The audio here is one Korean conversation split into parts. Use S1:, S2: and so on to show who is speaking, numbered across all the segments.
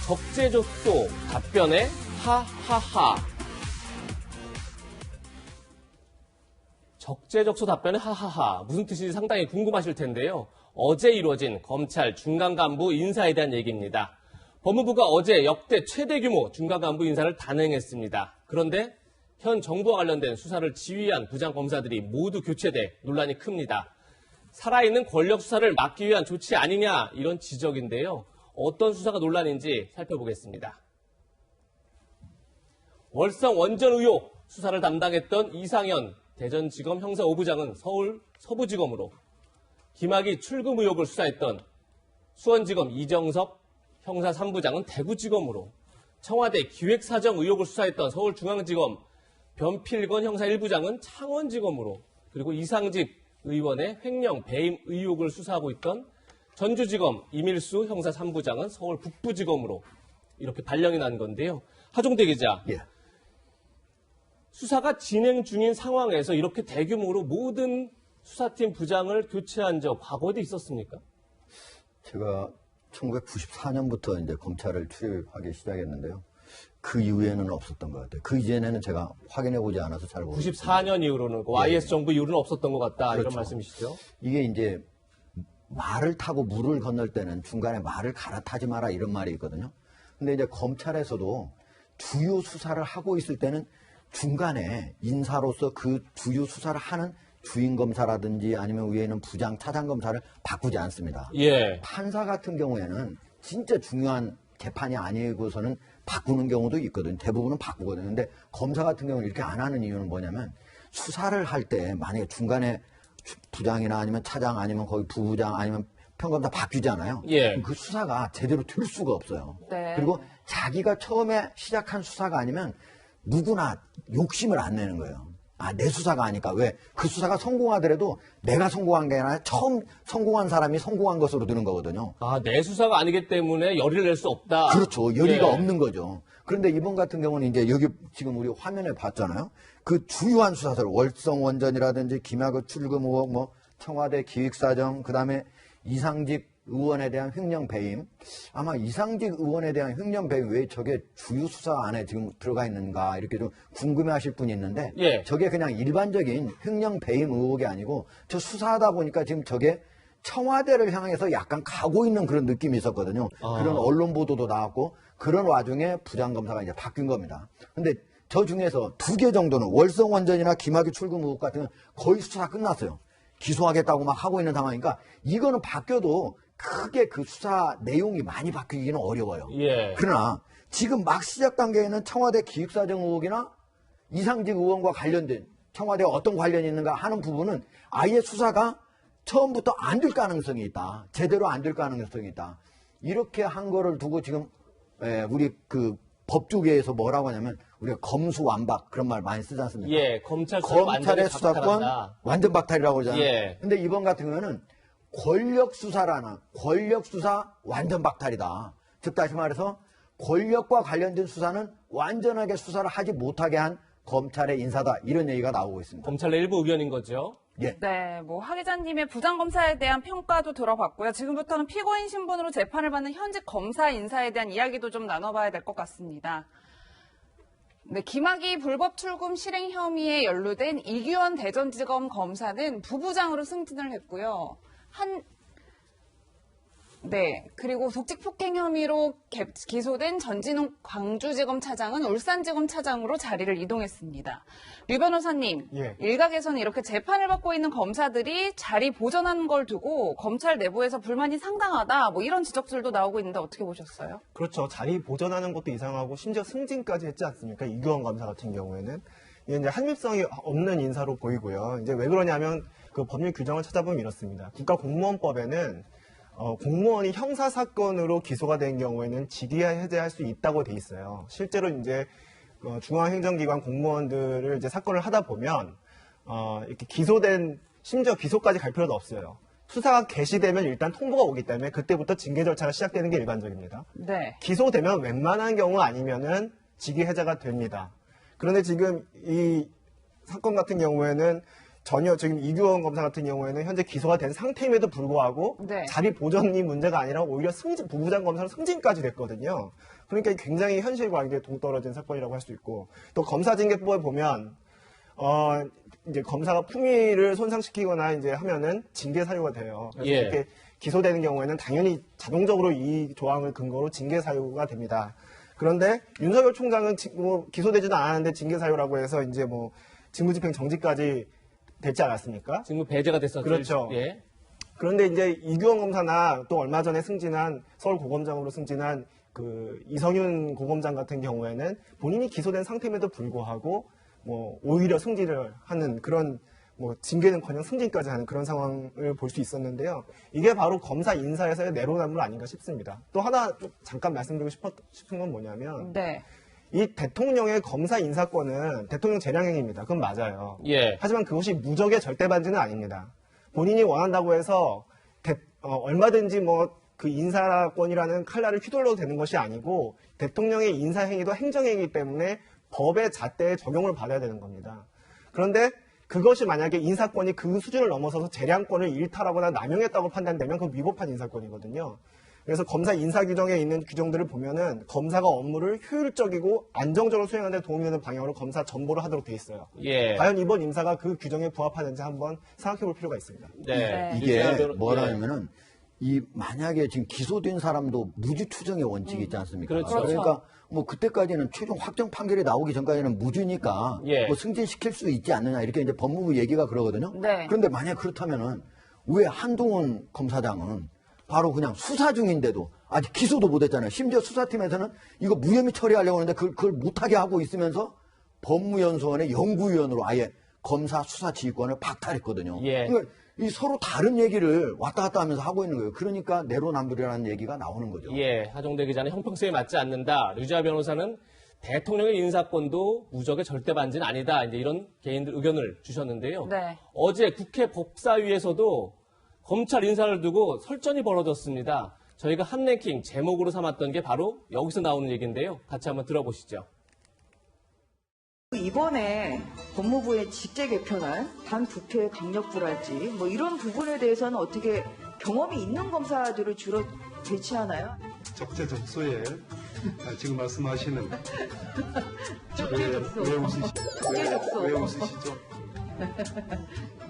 S1: 적재적소 답변에 하하하. 적재적소 답변에 하하하. 무슨 뜻인지 상당히 궁금하실 텐데요. 어제 이루어진 검찰 중간간부 인사에 대한 얘기입니다. 법무부가 어제 역대 최대 규모 중간간부 인사를 단행했습니다. 그런데 현 정부와 관련된 수사를 지휘한 부장검사들이 모두 교체돼 논란이 큽니다. 살아있는 권력 수사를 막기 위한 조치 아니냐 이런 지적인데요. 어떤 수사가 논란인지 살펴보겠습니다. 월성 원전 의혹 수사를 담당했던 이상현 대전지검 형사 5부장은 서울 서부지검으로, 김학의 출금 의혹을 수사했던 수원지검 이정섭 형사 3부장은 대구지검으로, 청와대 기획사정 의혹을 수사했던 서울중앙지검 변필건 형사 1부장은 창원지검으로, 그리고 이상직 의원의 횡령 배임 의혹을 수사하고 있던 전주지검 이밀수 형사 3부장은 서울 북부지검으로 이렇게 발령이 난 건데요. 하종대 기자,
S2: 예.
S1: 수사가 진행 중인 상황에서 이렇게 대규모로 모든 수사팀 부장을 교체한 적 과거에도 있었습니까?
S2: 제가 1994년부터 이제 검찰을 출입하기 시작했는데요. 그 이후에는 없었던 것 같아요. 그 이전에는 제가 확인해보지 않아서 잘 모르겠어요.
S1: 94년 이후로는, 그 YS 정부 이후로는 없었던 것 같다.
S2: 그렇죠.
S1: 이런 말씀이시죠?
S2: 이게 이제 말을 타고 물을 건널 때는 중간에 말을 갈아타지 마라 이런 말이 있거든요. 근데 이제 검찰에서도 주요 수사를 하고 있을 때는 중간에 인사로서 그 주요 수사를 하는 주임검사라든지 아니면 위에는 부장, 차장검사를 바꾸지 않습니다.
S1: 예.
S2: 판사 같은 경우에는 진짜 중요한 재판이 아니고서는 바꾸는 경우도 있거든요. 대부분은 바꾸거든요. 근데 검사 같은 경우는 이렇게 안 하는 이유는 뭐냐면 수사를 할 때 만약에 중간에 부장이나 아니면 차장 아니면 거기 부부장 아니면 평검사 바뀌잖아요.
S1: 예.
S2: 그 수사가 제대로 될 수가 없어요.
S3: 네.
S2: 그리고 자기가 처음에 시작한 수사가 아니면 누구나 욕심을 안 내는 거예요. 아, 내 수사가 아니까. 왜? 그 수사가 성공하더라도 내가 성공한 게 아니라 처음 성공한 사람이 성공한 것으로 드는 거거든요.
S1: 아, 내 수사가 아니기 때문에 열의를 낼 수 없다.
S2: 그렇죠. 열의가
S1: 예.
S2: 없는 거죠. 그런데 이번 같은 경우는 이제 여기 지금 우리 화면에 봤잖아요. 그 주요한 수사들, 월성 원전이라든지 김학의 출금 의혹, 뭐 청와대 기획사정, 그다음에 이상직 의원에 대한 횡령 배임. 아마 이상직 의원에 대한 횡령 배임 왜 저게 주요 수사 안에 지금 들어가 있는가 이렇게 좀 궁금해하실 분이 있는데
S1: 예.
S2: 저게 그냥 일반적인 횡령 배임 의혹이 아니고 저 수사하다 보니까 지금 저게 청와대를 향해서 약간 가고 있는 그런 느낌이 있었거든요. 그런 언론 보도도 나왔고 그런 와중에 부장검사가 이제 바뀐 겁니다. 근데 저 중에서 2개 정도는 월성 원전이나 김학의 출금 의혹 같은 건 거의 수사 끝났어요. 기소하겠다고 막 하고 있는 상황이니까 이거는 바뀌어도 크게 그 수사 내용이 많이 바뀌기는 어려워요.
S1: 예.
S2: 그러나 지금 막 시작 단계에는 청와대 기획사정 의혹이나 이상직 의원과 관련된 청와대와 어떤 관련이 있는가 하는 부분은 아예 수사가 처음부터 안 될 가능성이 있다. 제대로 안 될 가능성이 있다. 이렇게 한 거를 두고 지금 우리 그 법조계에서 뭐라고 하냐면 우리가 검수완박 그런 말 많이 쓰지 않습니까?
S1: 예,
S2: 검찰의 수사권 완전 박탈이라고 그러잖아요.
S1: 예.
S2: 근데 이번 같은 경우는 권력 수사라는 권력 수사 완전 박탈이다. 즉 다시 말해서 권력과 관련된 수사는 완전하게 수사를 하지 못하게 한 검찰의 인사다. 이런 얘기가 나오고 있습니다.
S1: 검찰 내 일부 의견인 거죠.
S2: 예.
S3: 네, 뭐 하 기자님의 부장검사에 대한 평가도 들어봤고요. 지금부터는 피고인 신분으로 재판을 받는 현직 검사 인사에 대한 이야기도 좀 나눠봐야 될 것 같습니다. 네, 김학의 불법 출금 실행 혐의에 연루된 이규원 대전지검 검사는 부부장으로 승진을 했고요. 그리고 독직폭행 혐의로 기소된 전진욱 광주지검 차장은 울산지검 차장으로 자리를 이동했습니다. 류 변호사님,
S4: 예.
S3: 일각에서는 이렇게 재판을 받고 있는 검사들이 자리 보전하는 걸 두고 검찰 내부에서 불만이 상당하다, 뭐 이런 지적들도 나오고 있는데 어떻게 보셨어요?
S4: 그렇죠. 자리 보전하는 것도 이상하고 심지어 승진까지 했지 않습니까? 이규원 검사 같은 경우에는 이게 이제 합립성이 없는 인사로 보이고요. 이제 왜 그러냐면 그 법률 규정을 찾아보면 이렇습니다. 국가공무원법에는 공무원이 형사 사건으로 기소가 된 경우에는 직위 해제할 수 있다고 돼 있어요. 실제로 이제 중앙행정기관 공무원들을 이제 사건을 하다 보면 이렇게 기소된 심지어 기소까지 갈 필요도 없어요. 수사가 개시되면 일단 통보가 오기 때문에 그때부터 징계 절차가 시작되는 게 일반적입니다.
S3: 네.
S4: 기소되면 웬만한 경우 아니면은 직위 해제가 됩니다. 그런데 지금 이 사건 같은 경우에는 전혀 지금 이규원 검사 같은 경우에는 현재 기소가 된 상태임에도 불구하고
S3: 네.
S4: 자리 보전이 문제가 아니라 오히려 부부장 검사로 승진까지 됐거든요. 그러니까 굉장히 현실과 이게 동떨어진 사건이라고 할 수 있고 또 검사징계법에 보면 이제 검사가 품위를 손상시키거나 이제 하면은 징계 사유가 돼요. 그래서
S1: 예.
S4: 이렇게 기소되는 경우에는 당연히 자동적으로 이 조항을 근거로 징계 사유가 됩니다. 그런데 윤석열 총장은 기소되지도 않았는데 징계 사유라고 해서 이제 뭐 직무집행 정지까지 됐지 않았습니까?
S1: 지금 배제가 됐었죠.
S4: 그렇죠.
S1: 예.
S4: 그런데 이제 이규원 검사나 또 얼마 전에 승진한 서울고검장으로 승진한 그 이성윤 고검장 같은 경우에는 본인이 기소된 상태임에도 불구하고 뭐 오히려 승진을 하는 그런 뭐 징계는커녕 승진까지 하는 그런 상황을 볼 수 있었는데요. 이게 바로 검사 인사에서의 내로남불 아닌가 싶습니다. 또 하나 좀 잠깐 말씀드리고 싶은 건 뭐냐면
S3: 네.
S4: 이 대통령의 검사 인사권은 대통령 재량행위입니다. 그건 맞아요.
S1: 예.
S4: 하지만 그것이 무적의 절대 반지는 아닙니다. 본인이 원한다고 해서 얼마든지 뭐 그 인사권이라는 칼날을 휘둘러도 되는 것이 아니고 대통령의 인사행위도 행정행위이기 때문에 법의 잣대에 적용을 받아야 되는 겁니다. 그런데 그것이 만약에 인사권이 그 수준을 넘어서서 재량권을 일탈하거나 남용했다고 판단되면 그건 위법한 인사권이거든요. 그래서 검사 인사 규정에 있는 규정들을 보면은 검사가 업무를 효율적이고 안정적으로 수행하는 데 도움이 되는 방향으로 검사 전보를 하도록 돼 있어요.
S1: 예.
S4: 과연 이번 인사가 그 규정에 부합하는지 한번 생각해 볼 필요가 있습니다.
S1: 네.
S2: 이게
S1: 예.
S2: 뭐라면은 이 만약에 지금 기소된 사람도 무죄 추정의 원칙이 있지 않습니까?
S1: 그렇죠.
S2: 그러니까 뭐 그때까지는 최종 확정 판결이 나오기 전까지는 무죄니까
S1: 예.
S2: 뭐 승진시킬 수 있지 않느냐 이렇게 이제 법무부 얘기가 그러거든요.
S3: 네.
S2: 그런데 만약 그렇다면은 왜 한동훈 검사장은 바로 그냥 수사 중인데도 아직 기소도 못했잖아요. 심지어 수사팀에서는 이거 무혐의 처리하려고 하는데 그걸 못하게 하고 있으면서 법무연수원의 연구위원으로 아예 검사 수사 지휘권을 박탈했거든요.
S1: 예.
S2: 그러니까 이 서로 다른 얘기를 왔다 갔다 하면서 하고 있는 거예요. 그러니까 내로남불이라는 얘기가 나오는 거죠.
S1: 예. 하정대 기자는 형평성에 맞지 않는다. 류지아 변호사는 대통령의 인사권도 무적의 절대 반지는 아니다. 이제 이런 개인들 의견을 주셨는데요.
S3: 네.
S1: 어제 국회 법사위에서도 검찰 인사를 두고 설전이 벌어졌습니다. 저희가 핫랭킹 제목으로 삼았던 게 바로 여기서 나오는 얘기인데요. 같이 한번 들어보시죠.
S5: 이번에 법무부의 직제 개편안, 반부패 강력부랄지 뭐 이런 부분에 대해서는 어떻게 경험이 있는 검사들을 주로 배치하나요?
S6: 적재적소에 지금 말씀하시는
S5: 적재적소.
S6: 왜 웃으시죠?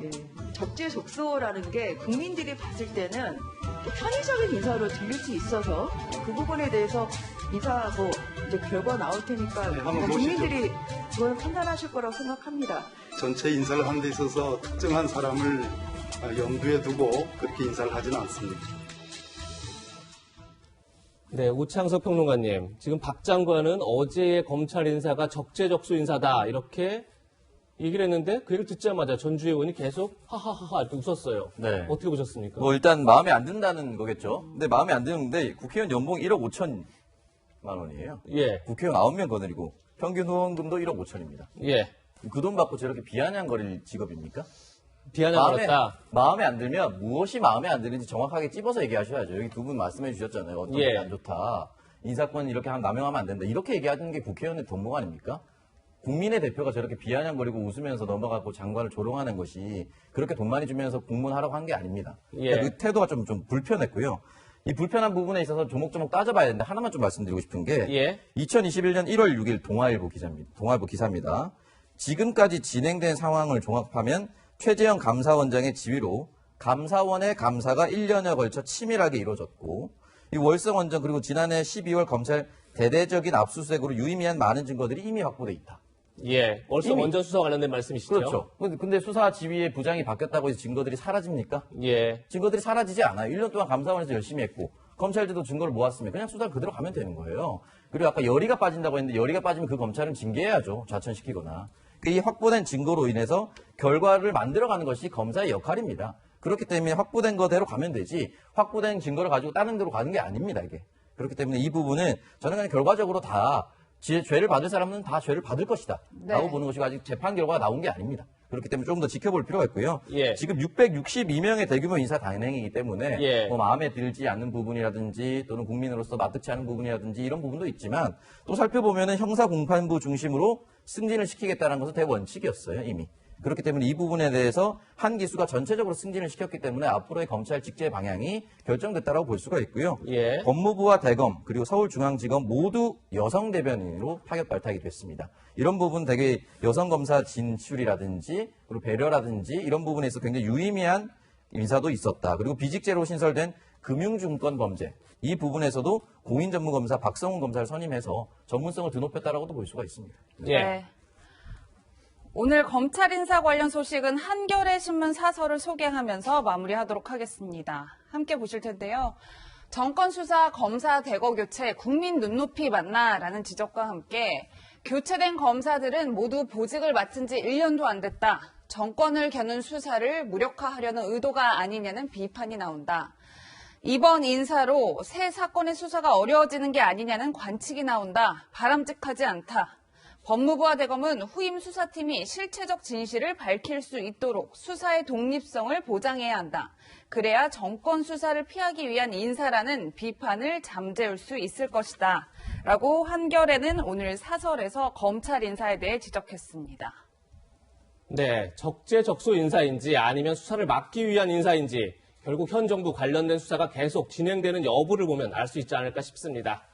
S5: 예, 적재적소라는 게 국민들이 봤을 때는 편의적인 인사로 들릴 수 있어서 그 부분에 대해서 인사 뭐 이제 결과 나올 테니까
S6: 네, 한번
S5: 국민들이 그걸 판단하실 거라고 생각합니다.
S6: 전체 인사를 하는 데 있어서 특정한 사람을 염두에 두고 그렇게 인사를 하지는 않습니다.
S1: 네, 우창석 평론가님. 지금 박 장관은 어제의 검찰 인사가 적재적소 인사다. 이렇게 얘기를 했는데 그 얘기를 듣자마자 전주혜 의원이 계속 하하하하 이렇게 웃었어요.
S7: 네.
S1: 어떻게 보셨습니까?
S7: 뭐 일단 마음에 안 든다는 거겠죠. 근데 마음에 안 드는데 국회의원 연봉 1억 5천만 원이에요.
S1: 예,
S7: 국회의원 9명 거느리고 평균 후원금도 1억 5천입니다.
S1: 예.
S7: 그 돈 받고 저렇게 비아냥거릴 직업입니까?
S1: 비아냥거렸다.
S7: 마음에 안 들면 무엇이 마음에 안 드는지 정확하게 찝어서 얘기하셔야죠. 여기 두 분 말씀해 주셨잖아요. 어떤 게
S1: 예.
S7: 안 좋다. 인사권 이렇게 남용하면 안 된다. 이렇게 얘기하는 게 국회의원의 본목 아닙니까? 국민의 대표가 저렇게 비아냥거리고 웃으면서 넘어가고 장관을 조롱하는 것이 그렇게 돈 많이 주면서 공문하라고 한 게 아닙니다.
S1: 예.
S7: 그 태도가 좀 불편했고요. 이 불편한 부분에 있어서 조목조목 따져봐야 되는데 하나만 좀 말씀드리고 싶은 게
S1: 예.
S7: 2021년 1월 6일 동아일보 기사입니다. 지금까지 진행된 상황을 종합하면 최재형 감사원장의 지휘로 감사원의 감사가 1년에 걸쳐 치밀하게 이루어졌고 이 월성 원전 그리고 지난해 12월 검찰 대대적인 압수수색으로 유의미한 많은 증거들이 이미 확보돼 있다.
S1: 예. 벌써
S7: 이미-
S1: 원전 수사 관련된 말씀이시죠?
S7: 그렇죠. 근데 수사 지휘의 부장이 바뀌었다고 해서 증거들이 사라집니까?
S1: 예.
S7: 증거들이 사라지지 않아요. 1년 동안 감사원에서 열심히 했고 검찰들도 증거를 모았으면 그냥 수사를 그대로 가면 되는 거예요. 그리고 아까 열의가 빠진다고 했는데 열의가 빠지면 그 검찰은 징계해야죠. 좌천시키거나. 이 확보된 증거로 인해서 결과를 만들어가는 것이 검사의 역할입니다. 그렇기 때문에 확보된 거대로 가면 되지 확보된 증거를 가지고 다른 데로 가는 게 아닙니다. 이게. 그렇기 때문에 이 부분은 저는 그냥 결과적으로 다 죄를 받을 사람은 다 죄를 받을 것이다.
S3: 네.
S7: 라고 보는 것이고 아직 재판 결과가 나온 게 아닙니다. 그렇기 때문에 조금 더 지켜볼 필요가 있고요.
S1: 예.
S7: 지금 662명의 대규모 인사 단행이기 때문에
S1: 예.
S7: 뭐 마음에 들지 않는 부분이라든지 또는 국민으로서 마뜩지 않은 부분이라든지 이런 부분도 있지만 또 살펴보면은 형사 공판부 중심으로 승진을 시키겠다는 것은 대원칙이었어요 이미. 그렇기 때문에 이 부분에 대해서 한 기수가 전체적으로 승진을 시켰기 때문에 앞으로의 검찰 직제 방향이 결정됐다고 볼 수가 있고요.
S1: 예.
S7: 법무부와 대검 그리고 서울중앙지검 모두 여성 대변인으로 파격 발탁이 됐습니다. 이런 부분 되게 여성 검사 진출이라든지 그리고 배려라든지 이런 부분에서 굉장히 유의미한 인사도 있었다. 그리고 비직제로 신설된 금융증권 범죄 이 부분에서도 공인전문검사 박성훈 검사를 선임해서 전문성을 드높였다라고도 볼 수가 있습니다.
S1: 예.
S3: 네. 오늘 검찰 인사 관련 소식은 한겨레 신문 사설을 소개하면서 마무리하도록 하겠습니다. 함께 보실 텐데요. 정권 수사, 검사 대거 교체, 국민 눈높이 맞나라는 지적과 함께 교체된 검사들은 모두 보직을 맡은 지 1년도 안 됐다. 정권을 겨눈 수사를 무력화하려는 의도가 아니냐는 비판이 나온다. 이번 인사로 새 사건의 수사가 어려워지는 게 아니냐는 관측이 나온다. 바람직하지 않다. 법무부와 대검은 후임 수사팀이 실체적 진실을 밝힐 수 있도록 수사의 독립성을 보장해야 한다. 그래야 정권 수사를 피하기 위한 인사라는 비판을 잠재울 수 있을 것이다. 라고 한겨레는 오늘 사설에서 검찰 인사에 대해 지적했습니다.
S1: 네, 적재적소 인사인지 아니면 수사를 막기 위한 인사인지 결국 현 정부 관련된 수사가 계속 진행되는 여부를 보면 알 수 있지 않을까 싶습니다.